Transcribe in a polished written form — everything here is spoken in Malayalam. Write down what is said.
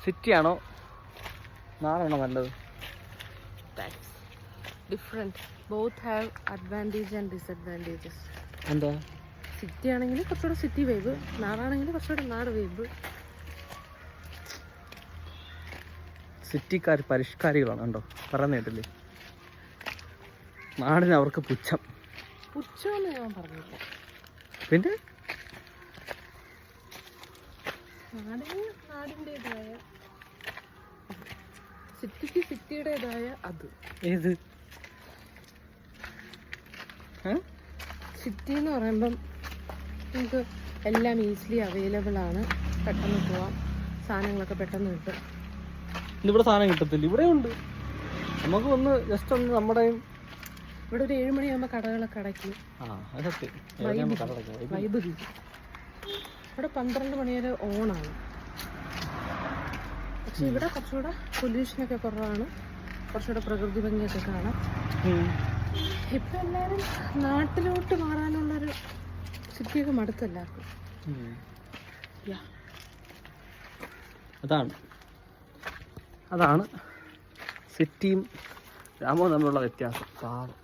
സിറ്റിയാണോ നാടാണോ നല്ലത്? Different. Both have advantage and disadvantages. എന്താ? സിറ്റി ആണെങ്കിൽ കുറച്ചുകൂടെ സിറ്റി വൈബ്, നാടാണെങ്കിൽ കുറച്ചുകൂടെ നാട് വൈബ്. സിറ്റിക്കാർ പരിഷ്കാരികളാണ് കണ്ടോ, പറയുന്ന കേട്ടില്ലേ? നാടിന് അവർക്ക് പുച്ഛം. പുച്ഛമെന്ന് ഞാൻ പറഞ്ഞില്ല. പിന്നെ നാടിന് നാടിൻ്റെതായ, സിറ്റിക്ക് സിറ്റിയുടേതായ അത്. ഏത് സിറ്റി എന്ന് പറയുമ്പം നമുക്ക് എല്ലാം ഈസിലി അവൈലബിൾ ആണ്, പെട്ടെന്ന് പോവാം, സാധനങ്ങളൊക്കെ പെട്ടെന്ന് കിട്ടും. ഇവിടെ സാധനം കിട്ടത്തില്ല, ഇവിടെ ഉണ്ട്. നമുക്ക് ഒന്ന് ജസ്റ്റ് ഒന്ന് നമ്മുടെയും ഇവിടെ ഒരു 7 മണിയാകുമ്പോൾ കടകളൊക്കെ അടയ്ക്കും. വൈബ് കിട്ടും. ഇവിടെ 12 മണി വരെ ഓണാണ്. പക്ഷെ ഇവിടെ കുറച്ചുകൂടെ പൊല്യൂഷനൊക്കെ കുറവാണ്, കുറച്ചുകൂടെ പ്രകൃതി ഭംഗിയൊക്കെ കാണാം. ഇപ്പം എല്ലാവരും നാട്ടിലോട്ട് മാറാനുള്ളൊരു സിറ്റിയൊക്കെ മടുത്തെല്ലാവർക്കും. അതാണ് സിറ്റിയും ഗ്രാമവും തമ്മിലുള്ള വ്യത്യാസം. പാവം.